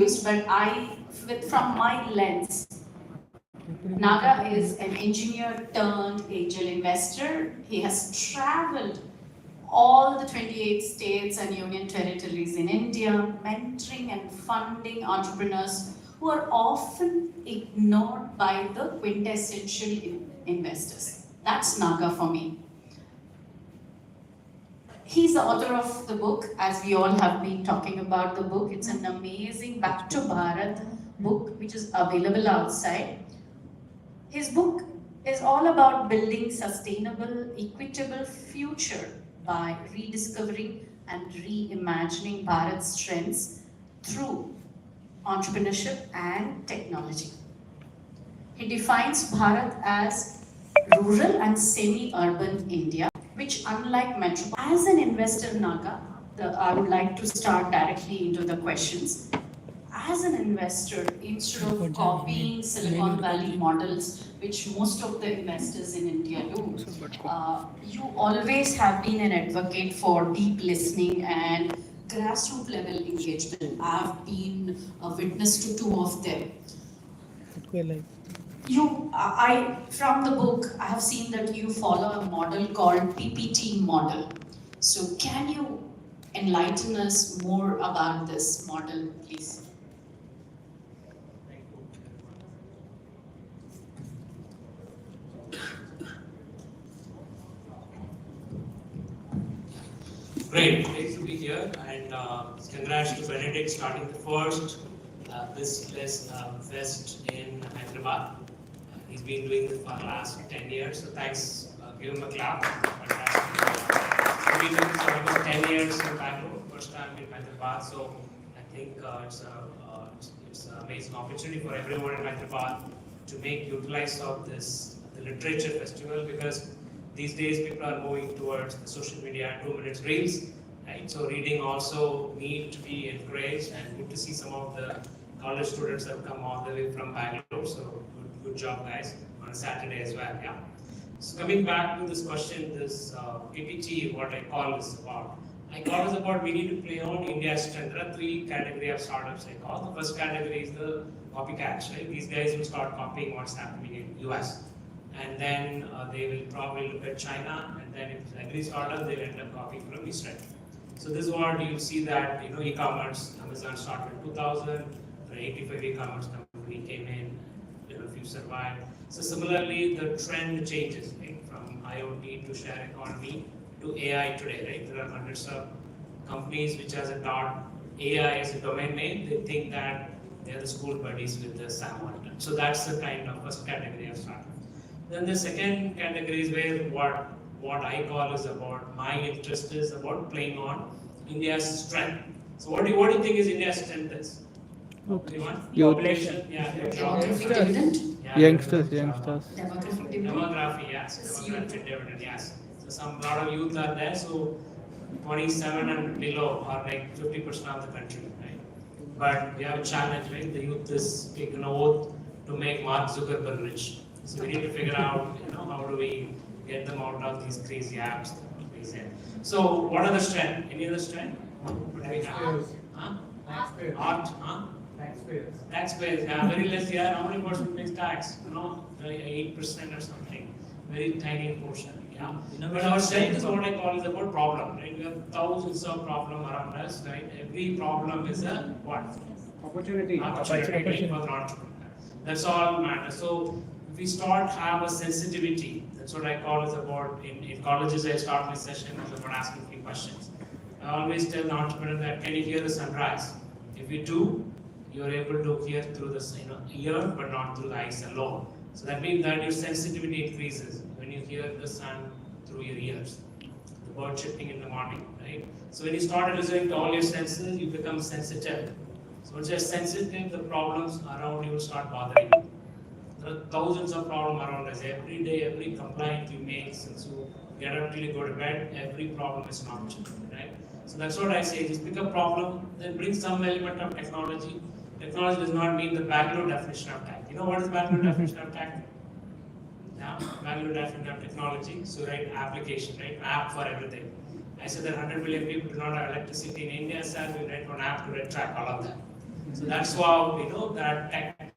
but from my lens, Naga is an engineer turned angel investor. He has traveled all the 28 states and union territories in India, mentoring and funding entrepreneurs who are often ignored by the quintessential investors. That's Naga for me. He's the author of the book, as we all have been talking about the book. It's an amazing Back to Bharat book, which is available outside. His book is all about building sustainable, equitable future by rediscovering and reimagining Bharat's strengths through entrepreneurship and technology. He defines Bharat as rural and semi-urban India, which unlike metro, as an investor Naga, I would like to start directly into the questions. As an investor, instead of copying Silicon Valley models, which most of the investors in India do, you always have been an advocate for deep listening and grassroots level engagement. I've been a witness to two of them. From the book, I have seen that you follow a model called PPT model. So can you enlighten us more about this model, please? Great to be here, and congrats to Benedict starting the first Bizlitfest in Hyderabad. He's been doing this for the last 10 years, so thanks. Give him a clap. He's been doing this for almost 10 years in Bangalore, first time in Hyderabad, so I think it's an amazing opportunity for everyone in Hyderabad to make utilize of this the literature festival, because these days people are moving towards the social media 2 minutes reels, right? So reading also need to be encouraged, and good to see some of the college students have come all the way from Bangalore. So good job, guys, on a Saturday as well. Yeah. So coming back to this question, this PPT, what I call is about. I call is about we need to play on India's strength. There are 3 categories of startups I call. The first category is the copycats, right? These guys will start copying what's happening in US. And then they will probably look at China, and then if it's agri startup, they will end up copying from Israel. So this is what you see that e-commerce, Amazon started in 2000, 85 e-commerce company came in, a few survived. So similarly, the trend changes, right? From IoT to share economy to AI today, right? There are hundreds of companies which has a AI as a domain name. They think that they are the school buddies with the Sam Walton. So that's the kind of first category of startup. Then the second category is where what I call is about my interest is about playing on India's strength. So what do you think is India's strength is? Population, demographic dividend. Youngsters. Demographic dividend. Demography, yes. Demographic dividend, yes. So a lot of youth are there. So 27 and below are like 50% of the country, right? But we have a challenge, right? The youth is taking an oath to make Mark Zuckerberg rich. So we need to figure out, how do we get them out of these crazy apps. So what are the strengths? Any other strength? What do we have? Taxpayers. Art, Taxpayers, yeah, very less. Yeah, how many percent pays tax? 8% or something. Very tiny portion. Yeah. But our strength is what I call is about problem, right? We have thousands of problems around us, right? Every problem is a what? Opportunity for an entrepreneur. That's all matters. So if we have a sensitivity, that's what I call is about in colleges. I start my session is about asking 3 questions. I always tell the entrepreneur that can you hear the sunrise? If you do, you are able to hear through the ear, but not through the eyes alone. So that means that your sensitivity increases when you hear the sun through your ears, the bird chirping in the morning, right? So when you start listening to all your senses, you become sensitive. So once you're sensitive, the problems around you will start bothering you. There are thousands of problems around us. Every day, every complaint you make since you get up till you go to bed, every problem is an opportunity, right? So that's what I say, just pick a problem, then bring some element of technology. Technology does not mean the Bangalore definition of tech. You know what is Bangalore definition of tech? Yeah, Bangalore definition of technology. So right, application, right? App for everything. I said that 100 million people do not have electricity in India, sir. We write one app to track all of that. So that's how that tech.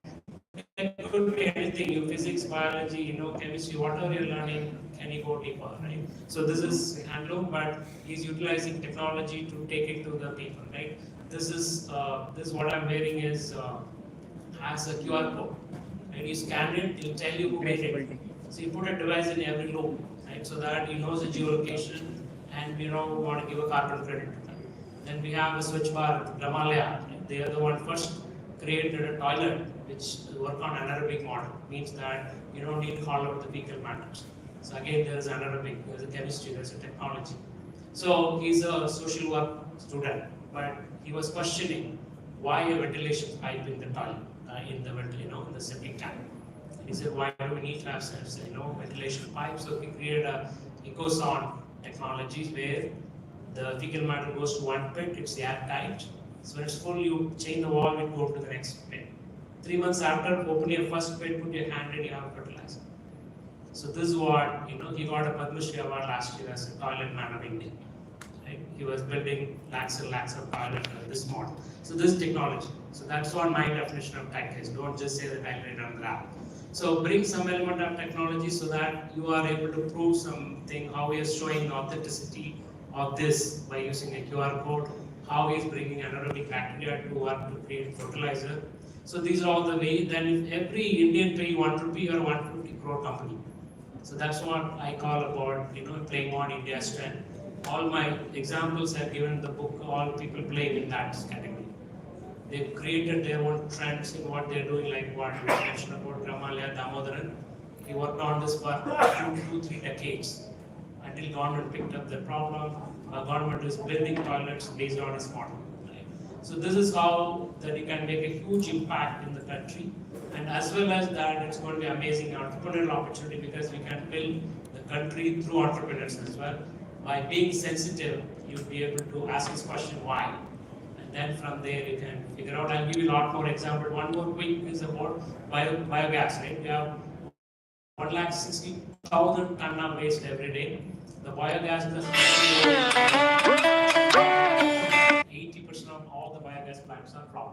It could be anything, physics, biology, chemistry, whatever you're learning, can you go deeper, right? So this is handloom, but he's utilizing technology to take it to the people, right? This what I'm wearing is has a QR code, and you scan it, it'll tell you who made it. So you put a device in every loop, right? So that he knows the geolocation, and want to give a carbon credit to them. Then we have a Switch Bar, Ramalaya. They are the one first created a toilet which work on anaerobic model, means that you don't need to haul out the fecal matters. So again, there is anaerobic, there is a chemistry, there is a technology. So he's a social work student, but he was questioning why a ventilation pipe in the toilet, in the septic tank. He said, why do we need to have ventilation pipes? So we created a EcoSound technologies where the fecal matter goes to one pit, it's airtight. So when it's full, you change the wall and go to the next pit. 3 months after, open your first pit, put your hand in, you have fertilizer. So this is what, he got a Padma Shri Award last year as a toilet man of India. Right? He was building lakhs and lakhs of toilet this model. So this technology. So that's what my definition of tech is. Don't just say that I read on the app. So bring some element of technology so that you are able to prove something, how he is showing the authenticity of this by using a QR code, how he is bringing anaerobic bacteria to work to create fertilizer. So these are all the way. Then if every Indian pay 1 rupee or 150 crore company. So that's what I call about playing on India's strength. All my examples I've given in the book, all people play in that category. They've created their own trends in what they're doing, like what you mentioned about Ramalaya Damodaran. He worked on this for 2-3 decades until government picked up the problem. Government is building toilets based on his model. Right? So this is how that you can make a huge impact in the country, and as well as that, it's going to be amazing entrepreneurial opportunity because we can build the country through entrepreneurs as well. By being sensitive, you'll be able to ask this question why, and then from there you can figure out. I'll give you a lot more example. One more quick is about biogas. Right? We have 160,000 ton of waste every day. The biogas is 80% of all the biogas plants are from,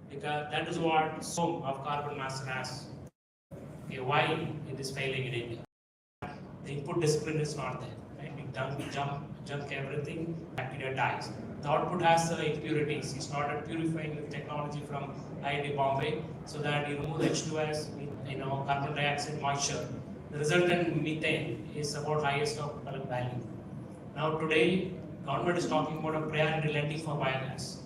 because that is what some of carbon mass has. Okay, why it is failing in India? The input discipline is not there. Right? We jump everything, bacteria dies. The output has the impurities. He started purifying with technology from IIT Bombay, so that you remove the H2S, carbon dioxide, moisture. The resultant methane is about highest of value. Now today, government is talking about a priority lending for biogas,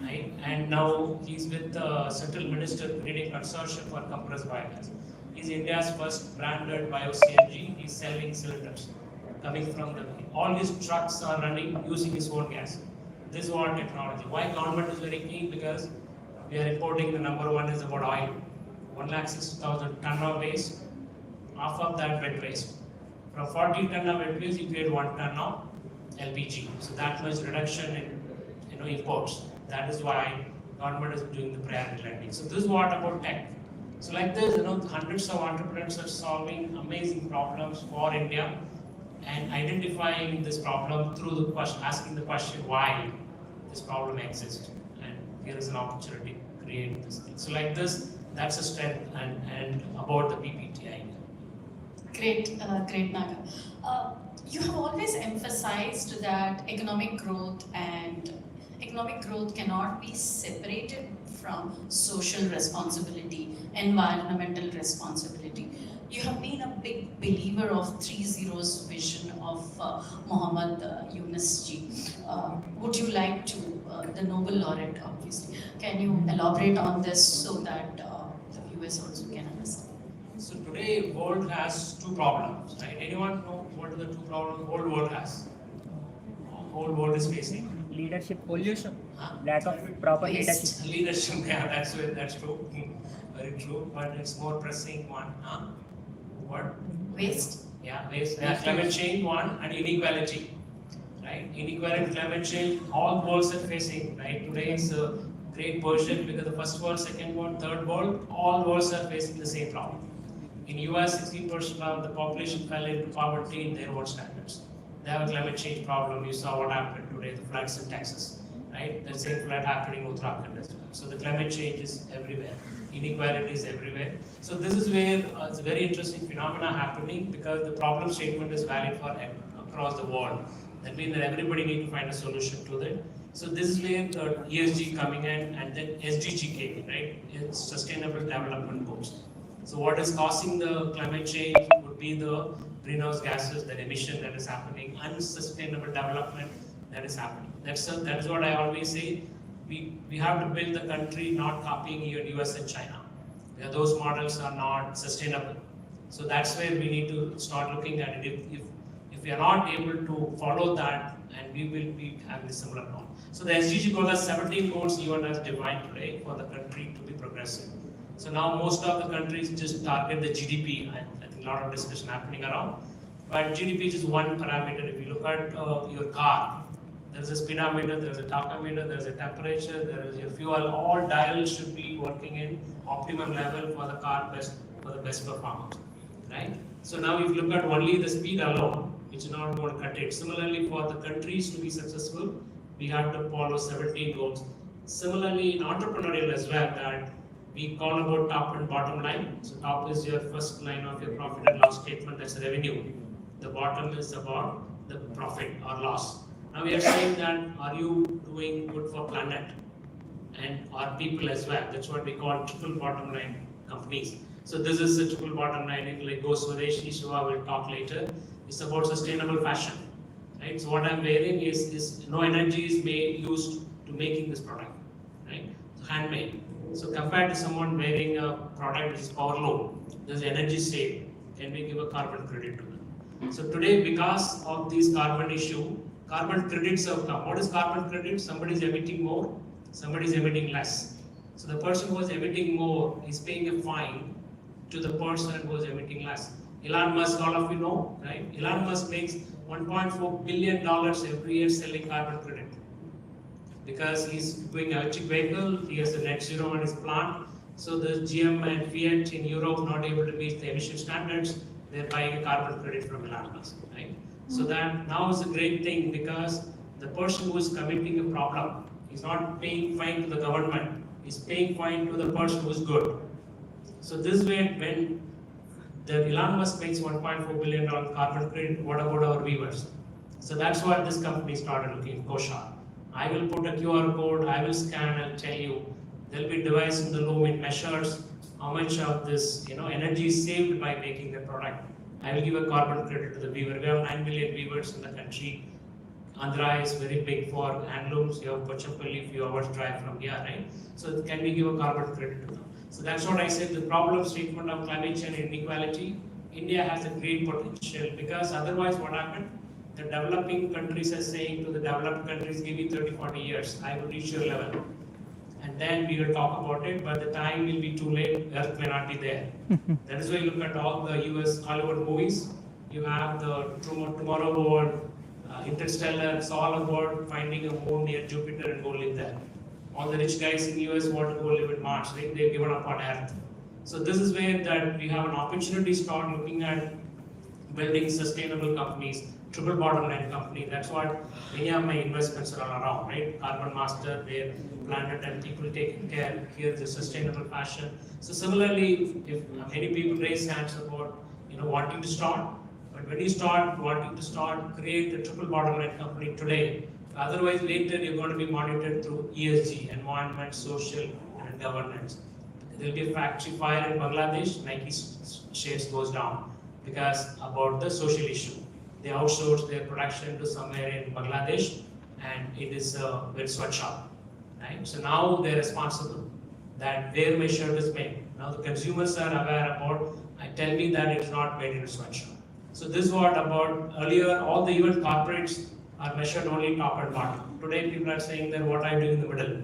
right? And now he's with the central minister creating consortium for compressed biogas. He's India's first branded bio-CNG. He's selling cylinders coming from all his trucks are running using his own gas. This is what technology. Why government is very keen? Because we are importing, the number one is about oil. 160,000 ton of waste. Half of that wet waste. From 40 ton of wet waste, you create 1 ton of LPG. So that much reduction in imports. That is why government is doing the priority lending. So this is what about tech. So like this, hundreds of entrepreneurs are solving amazing problems for India and identifying this problem through the question, asking the question why this problem exists. And here is an opportunity to create this thing. So like this, that's a strength and about the PPT idea. Great, Naga. You have always emphasized that economic growth cannot be separated from social responsibility, environmental responsibility. You have been a big believer of 3 Zeros vision of Muhammad Yunus ji. Would you like to, the Nobel laureate obviously, can you elaborate on this so that the viewers also can understand? So today, world has 2 problems, right? Anyone know what are the 2 problems the whole world has? Whole world is facing leadership, pollution, lack of proper leadership. Leadership, yeah, that's true, very true. But it's more pressing one. What? Waste. Yeah, waste. Climate change one, and inequality, right? Inequality, climate change, all worlds are facing. Right? Today is a great portion because the first world, second world, third world, all worlds are facing the same problem. In US, 16% of the population fell into poverty in their own standards. They have a climate change problem. You saw what happened today, the floods in Texas. right? There's same flood happening in Uttarakhand as well. So the climate change is everywhere, inequality is everywhere. So this is where it's a very interesting phenomena happening because the problem statement is valid for across the world. That means that everybody need to find a solution to that. So this is where the ESG coming in, and then SDG came in, right? It's Sustainable Development Goals. So what is causing the climate change would be the greenhouse gases, the emission that is happening, unsustainable development that is happening. That is what I always say. We have to build the country not copying US and China. Those models are not sustainable. So that's where we need to start looking at it. If we are not able to follow that, and we will be having a similar norm. So the SDG goal has 17 goals UN has defined today for the country to be progressive. So now most of the countries just target the GDP, and I think a lot of discussion happening around. But GDP is just one parameter. If you look at your car, there's a speedometer, there's a tachometer, there's a temperature, there is your fuel. All dials should be working in optimum level for the car for the best performance, right? So now if you look at only the speed alone, which is not going to cut it. Similarly, for the countries to be successful, we have to follow 17 goals. Similarly, in entrepreneurial as well, that we call about top and bottom line. So top is your first line of your profit and loss statement, that's revenue. The bottom is about the profit or loss. Now we are saying that, are you doing good for planet and our people as well? That's what we call triple bottom line companies. So this is the triple bottom line, in like Go Swadeshi, Shiva will talk later. It's about sustainable fashion, right? So what I'm wearing is no energy is used to making this product, right? So handmade. So compared to someone wearing a product which is power low, there's energy saved. Can we give a carbon credit to them? So today, because of this carbon issue, carbon credits have come. What is carbon credit? Somebody is emitting more, somebody is emitting less. So the person who is emitting more is paying a fine to the person who is emitting less. Elon Musk, all of you know, right? Elon Musk makes $1.4 billion every year selling carbon credit because he's doing electric vehicle, he has a net zero on his plant. So the GM and Fiat in Europe not able to meet the emission standards, they're buying a carbon credit from Elon Musk, right? So that now is a great thing because the person who is committing a problem is not paying fine to the government, is paying fine to the person who is good. So this way, when the Elon Musk makes $1.4 billion carbon credit, what about our viewers? So that's why this company started looking, Kosha. I will put a QR code, I will scan and tell you. There'll be a device in the loom, it measures how much of this energy is saved by making the product. I will give a carbon credit to the viewer. We have 9 million viewers in the country. Andhra is very big for handlooms. You have Pochampalli, few hours drive from here, right? So can we give a carbon credit to them? So that's what I said, the problem statement of climate change and inequality, India has a great potential because otherwise what happened? The developing countries are saying to the developed countries, give me 30, 40 years, I will reach your level. And then we will talk about it, but the time will be too late, Earth may not be there. That is why you look at all the US Hollywood movies, you have the Tomorrow World, Interstellar, it's all about finding a moon near Jupiter and go live there. All the rich guys in US want to go live in Mars, right? They've given up on Earth. So this is where that we have an opportunity to start looking at building sustainable companies, triple bottom line company. That's what many of my investments are all around, right? Carbon master, their planet and people taking care, here the sustainable fashion. So similarly, if many people raise hands about wanting to start, but when you start wanting to start, create a triple bottom line company today. Otherwise, later you're going to be monitored through ESG, environment, social, and governance. There will be a factory fire in Bangladesh, Nike shares goes down because about the social issue. They outsource their production to somewhere in Bangladesh, and it is a very sweatshop, right? So now they're responsible that where my shirt is made. Now the consumers are aware about. Tell me that it's not made in a sweatshop. So this is what about earlier. All the even corporates are measured only top and bottom. Today people are saying that what are you doing in the middle,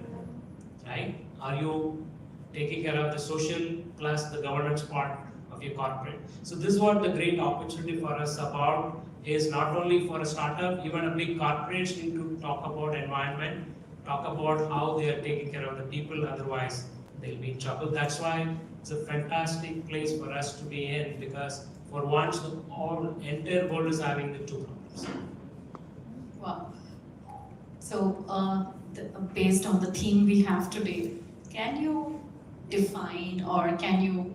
right? Are you taking care of the social plus the governance part of your corporate? So this is what the great opportunity for us about is not only for a startup, even a big corporation need to talk about environment, talk about how they are taking care of the people, otherwise they'll be in trouble. That's why it's a fantastic place for us to be in because for once the entire world is having the two problems. Wow. So based on the theme we have today, can you define, or can you,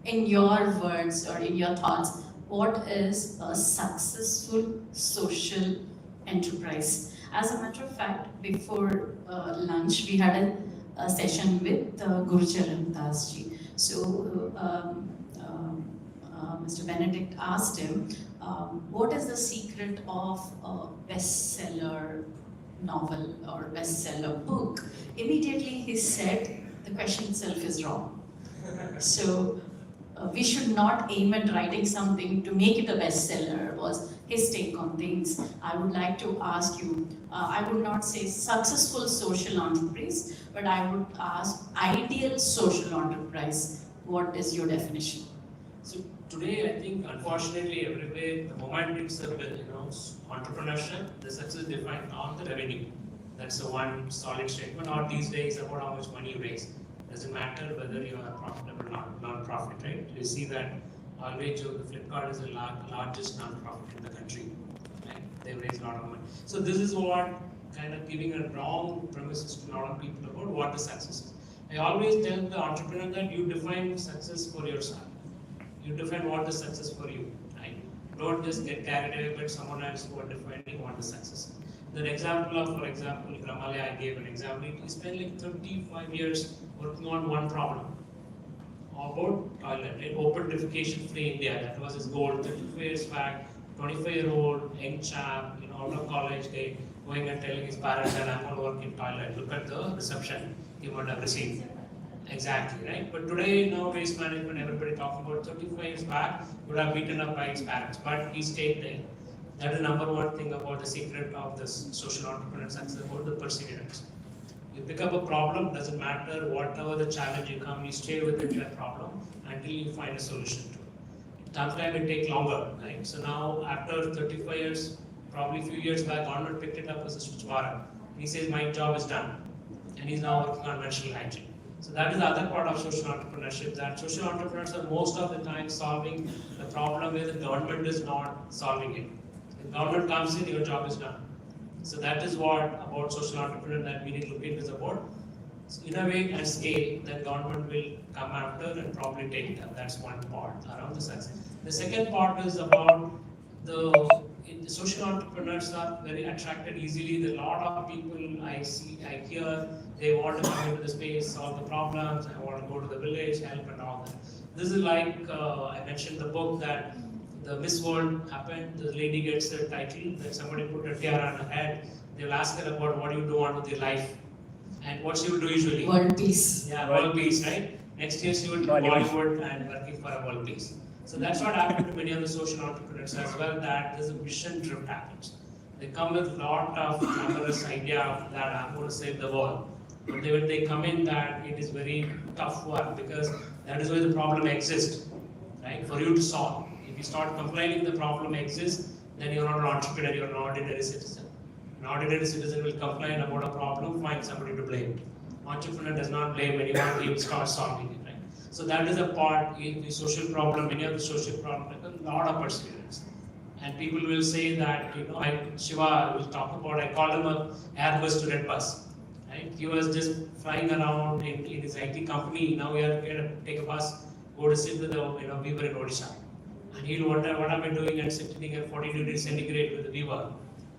in your words or in your thoughts, what is a successful social enterprise? As a matter of fact, before lunch, we had a session with Gurucharan Das ji. So Mr. Benedict asked him, what is the secret of a bestseller novel or bestseller book? Immediately he said, the question itself is wrong. So we should not aim at writing something to make it a bestseller, was his take on things. I would like to ask you, I would not say successful social enterprise, but I would ask ideal social enterprise. What is your definition? So today, I think, unfortunately, everywhere, the moment it's a entrepreneurship, the success defined on the revenue. That's the one solid statement. Or these days, about how much money you raise. Doesn't matter whether you are profitable or not, non-profit, right? You see that always Flipkart is the largest non-profit in the country, right? They raise a lot of money. So this is what kind of giving a wrong premises to a lot of people about what is success is. I always tell the entrepreneur that you define success for yourself. You define what is success for you, right? Don't just get carried away by someone else who are defining what is success. The example of, for example, Ramalya, I gave an example. He spent like 35 years working on one problem about toilet, right? Open defecation free India. That was his goal. 35 years back, 25-year-old young chap, out of college, going and telling his parents that I'm going to work in toilet. Look at the reception he would have received. Exactly, right? But today, now waste management, everybody talking about 35 years back, would have beaten up by his parents, but he stayed there. That is the number one thing about the secret of this social entrepreneur success, about the perseverance. You pick up a problem, doesn't matter whatever the challenge you come, you stay with that problem until you find a solution to it. Sometimes it takes longer, right? So now, after 35 years, probably a few years back, government picked it up as a Switch Bharat. He says, my job is done. And he's now working on menstrual hygiene. So that is the other part of social entrepreneurship, that social entrepreneurs are most of the time solving the problem where the government is not solving it. If the government comes in, your job is done. So that is what about social entrepreneur that we need to look at is about. Innovate and scale, then government will come after and probably take it up. That's one part around the success. The second part is about the social entrepreneurs are very attracted easily. There are a lot of people I hear, they want to come into the space, solve the problems, I want to go to the village, help and all that. This is like, I mentioned the book that the Miss World happened, the lady gets the title, then somebody put a tiara on her head, they'll ask her about what do you do on with your life, and what she will do usually. World peace. Yeah, world peace, right? Next year she will do Bollywood and working for a world peace. So that's what happened to many of the social entrepreneurs as well, that there's a mission drift happens. They come with a lot of glamorous idea that I'm going to save the world. But when they come in, that it is very tough work, because that is where the problem exists, right? For you to solve. If you start complaining the problem exists, then you're not an entrepreneur, you're an ordinary citizen. An ordinary citizen will complain about a problem, find somebody to blame. Entrepreneur does not blame anyone, he will start solving it. So that is a part in the social problem, many of the social problems, a lot of perseverance. And people will say that, Shiva will talk about, I called him a Airbus to Red Bus. Right? He was just flying around in his IT company, now we are going to take a bus, go to sit with we were in Odisha. And he'll wonder, what am I doing and sitting at 40 degrees centigrade with the viewer,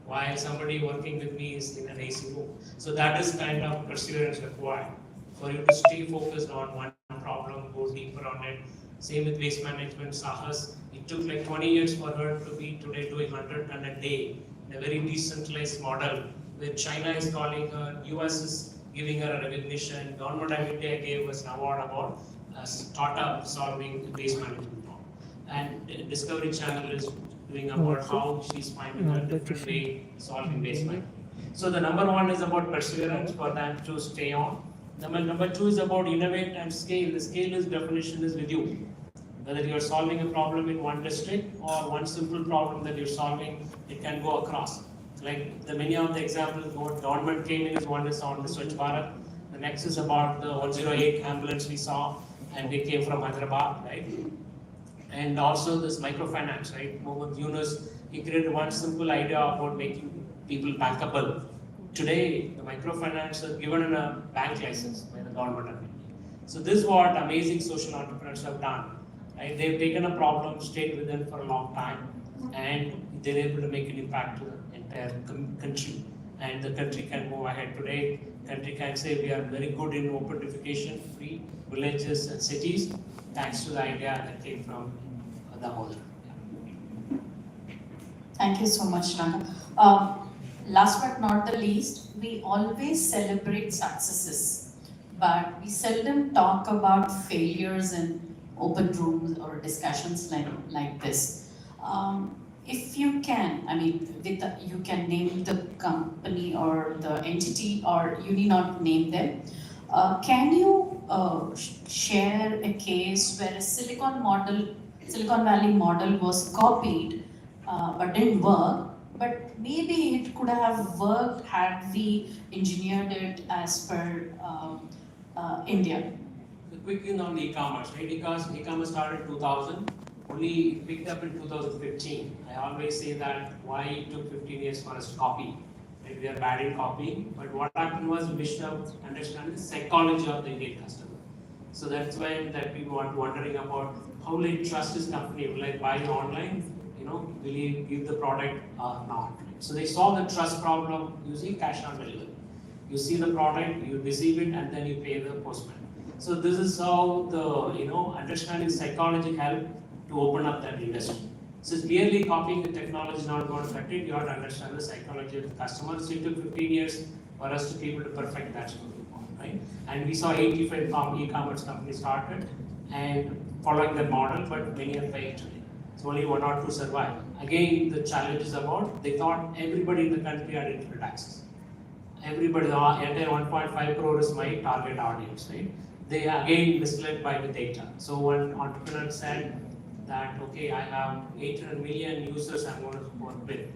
while somebody working with me is in an AC room. So that is kind of perseverance required for you to stay focused on one problem, go deeper on it. Same with waste management, Sahas. It took like 20 years for her to be today doing 100 ton a day in a very decentralized model, where China is calling her, US is giving her a recognition, Government of India gave us an award about a startup solving waste management problem. And Discovery Channel is doing about how she's finding a different way solving waste management. So the number one is about perseverance for them to stay on. Number two is about innovate and scale. The scale is definition is with you. Whether you are solving a problem in one district or one simple problem that you're solving, it can go across. Like many of the examples, what government came in is one is on the Switch Bharat. The next is about the 108 ambulance we saw, and they came from Hyderabad, right? And also this microfinance, right? Mohammed Yunus, he created one simple idea about making people bankable. today the microfinance is given a bank license by the government. So this is what amazing social entrepreneurs have done. Right? They've taken a problem, stayed with them for a long time, and they're able to make an impact to the entire country. And the country can move ahead today. Country can say we are very good in open defecation, free villages and cities, thanks to the idea that came from the holder. Thank you so much, Naga. Last but not the least, we always celebrate successes, but we seldom talk about failures in open rooms or discussions like this. If you can, I mean, you can name the company or the entity, or you need not name them. Can you share a case where a Silicon Valley model was copied but didn't work, but maybe it could have worked had we engineered it as per India? The quick thing on the e-commerce, right? Because e-commerce started in 2000, only picked up in 2015. I always say that why it took 15 years for us to copy. Right? We are bad in copying, but what happened was we should have understand the psychology of the Indian customer. So that's when that people are wondering about how will I trust this company? Will I buy online? Will you give the product or not? So they solve the trust problem using cash on delivery. You see the product, you receive it, and then you pay the postman. So this is how the understanding psychology help to open up that industry. So it's merely copying the technology is not going to cut it. You have to understand the psychology of the customer. So it took 15 years for us to be able to perfect that, right? And we saw 85 e-commerce companies started and following that model, but many have failed today. So only 1 or 2 survive. Again, the challenge is about they thought everybody in the country had internet access. Everybody, the entire 1.5 crore is my target audience, right? They again misled by the data. So one entrepreneur said that, okay, I have 800 million users I'm going to work with.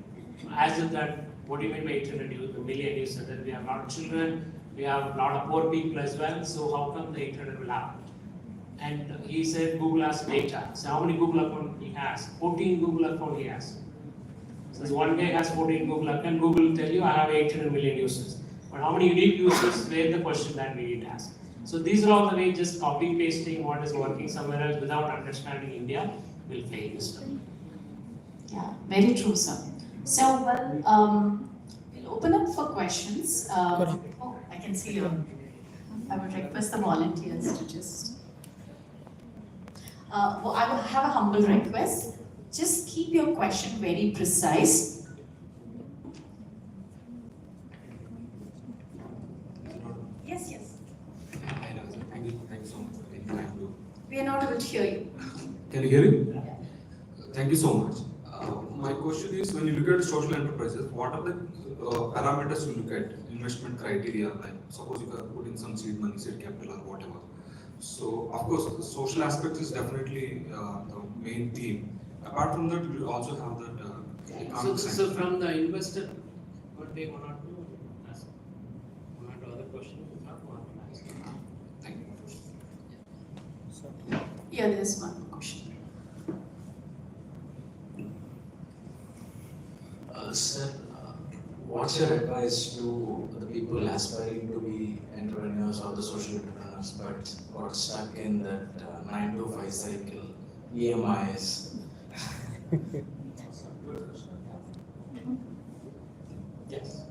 As if that, what do you mean by 800 million users? That we have a lot of children, we have a lot of poor people as well, so how come the 800 will happen? And he said Google has data. So how many Google accounts he has? 14 Google accounts he has. So this one guy has 14 Google accounts. Google will tell you I have 800 million users. But how many unique users? Where the question that we need to ask. So these are all the way just copy pasting what is working somewhere else without understanding India will fail this time. Yeah, very true, sir. So, we'll open up for questions. Oh, I can see you. I would request the volunteers to just. Well, I would have a humble request. Just keep your question very precise. Yes, yes. Thank you so much for taking time to. We are not able to hear you. Can you hear me? Thank you so much. My question is, when you look at social enterprises, what are the parameters you look at? Investment criteria, like suppose you can put in some seed money, seed capital, or whatever. So, of course, the social aspect is definitely the main theme. Apart from that, you also have that economic side. So from the investor, what they want to ask? One or two other questions? Thank you. Yeah, there's one question. Sir, what's your advice to the people aspiring to be entrepreneurs or the social entrepreneurs but got stuck in that 9 to 5 cycle, EMIs? Yes.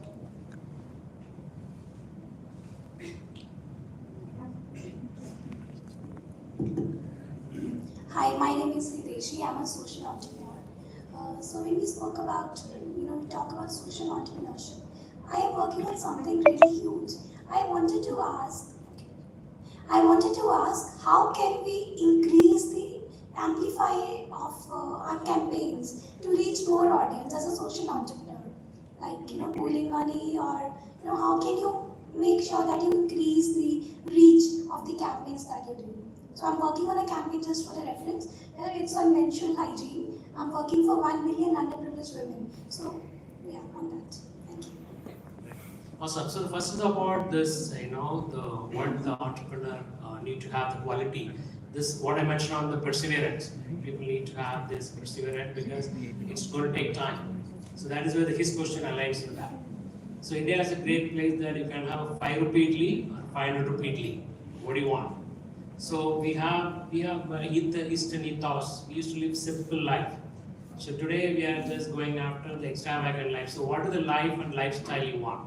Hi, my name is Sreedevi. I'm a social entrepreneur. So when we spoke about, we talk about social entrepreneurship, I am working on something really huge. I wanted to ask, how can we increase the amplifier of our campaigns to reach more audience as a social entrepreneur? Like, pooling money, or, how can you make sure that you increase the reach of the campaigns that you're doing? So I'm working on a campaign, just for a reference. It's on menstrual hygiene. I'm working for 1 million underprivileged women. So, yeah, on that. Thank you. Awesome. So the first is about this, what the entrepreneur need to have the quality. This, what I mentioned on the perseverance. People need to have this perseverance because it's going to take time. So that is where his question aligns with that. So India is a great place that you can have a 5 rupee idli or 500 rupee idli. What do you want? So we have Eastern ethos. We used to live simple life. So today we are just going after the extravagant life. So what is the life and lifestyle you want?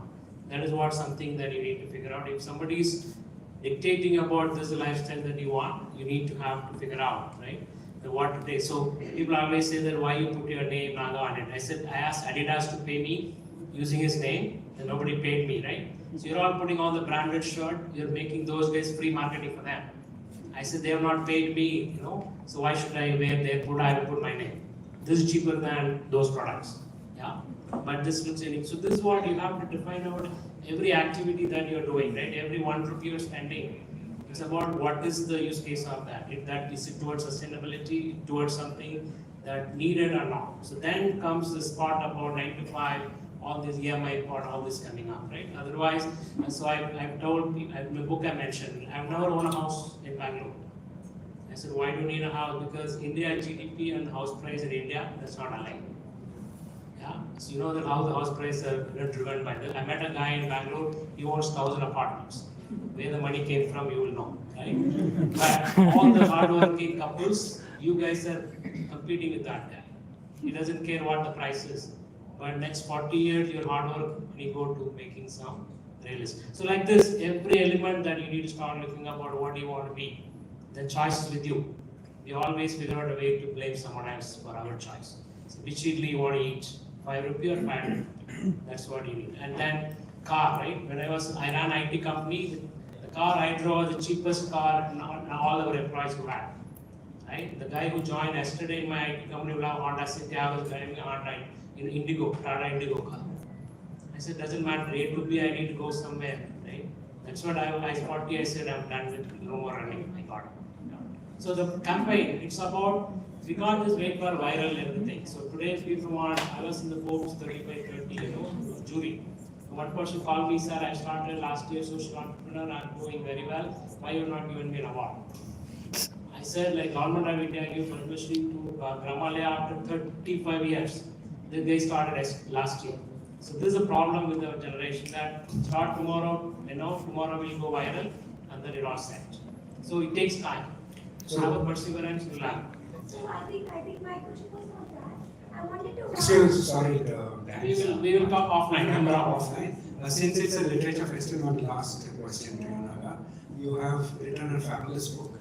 That is what something that you need to figure out. If somebody is dictating about this lifestyle that you want, you need to have to figure out, right? The what today. So people always say that why you put your name Naga on it. I asked Adidas to pay me using his name, and nobody paid me, right? So you're all putting on the branded shirt. You're making those guys free marketing for them. I said they have not paid me, so why should I wear their put? I will put my name. This is cheaper than those products. Yeah. But this looks unique. So this is what you have to define about every activity that you're doing, right? Every 1 rupee you're spending. It's about what is the use case of that. If that is it towards sustainability, towards something that needed or not. So then comes this part about 9 to 5, all this EMI part, all this coming up, right? Otherwise, so I've told people, in the book I mentioned, I've never owned a house in Bangalore. I said, why do you need a house? Because India GDP and house price in India, that's not aligned. Yeah, so you know that how the house prices are driven by that. I met a guy in Bangalore, he owns 1,000 apartments. Where the money came from, you will know, right? But all the hardworking couples, you guys are competing with that guy. He doesn't care what the price is. But next 40 years, your hard work will go to making some real estate. So like this, every element that you need to start looking about what you want to be. The choice is with you. We always figure out a way to blame someone else for our choice. So which idli you want to eat? 5 rupee or 500? That's what you need. And then car, right? When I ran IT company, the car I drove was the cheapest car all our employees who had. Right? The guy who joined yesterday in my IT company will have Honda City. I was driving a Honda in Indigo, Tata Indigo car. I said, doesn't matter, A to B, I need to go somewhere, right? That's what I said, I'm done with no more running. I got it. So the campaign, it's about, we can't just wait for viral everything. So today people want, I was in the Forbes 30 by 30, jury. One person called me, sir, I started last year social entrepreneur, I'm doing very well. Why you not giving me an award? I said, like Government of India gave permission to Gramalaya after 35 years. They started last year. So this is a problem with our generation that start tomorrow, tomorrow will go viral and then it all set. So it takes time. So have a perseverance, you learn. So I think my question was not that. I wanted to Excuse, sorry, We will talk offline. offline. Since it's a literature festival, one last question to you, Naga. You have written a fabulous book.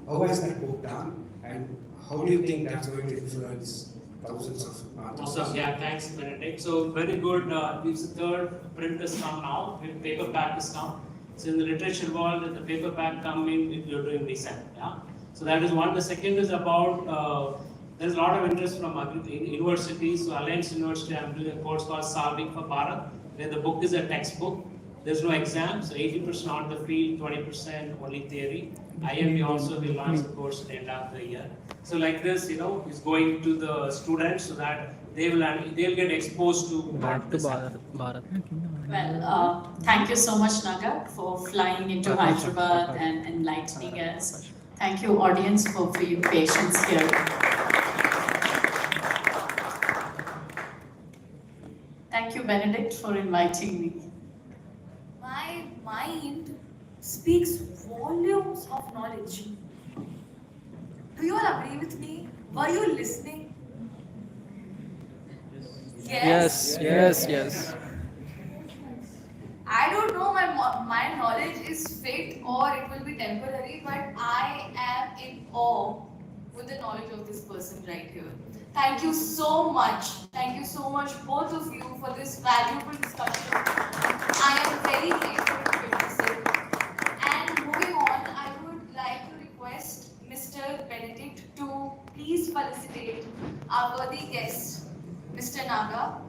How has that book done, and how do you think that's going to influence thousands of artists? Awesome. Yeah, thanks, Benedict. So very good. This third print has come now. Paperback has come. So in the literature world, the paperback come in, you're doing recent. Yeah. So that is one. The second is about there's a lot of interest from universities. So Alliance University, I'm doing a course called Solving for Bharat, where the book is a textbook. There's no exam, so 80% on the field, 20% only theory. IMB also will launch the course at the end of the year. So like this, is going to the students so that they'll get exposed to Bharat. Well, thank you so much, Naga, for flying into Hyderabad and enlightening us. Thank you, audience, for your patience here. Thank you, Benedict, for inviting me. My mind speaks volumes of knowledge. Do you all agree with me? Were you listening? Yes. I don't know my knowledge is fake or it will be temporary, but I am in awe with the knowledge of this person right here. Thank you so much. Thank you so much, both of you, for this valuable discussion. I am very grateful to witness it. And moving on, I would like to request Mr. Benedict to please felicitate our worthy guest, Mr. Naga.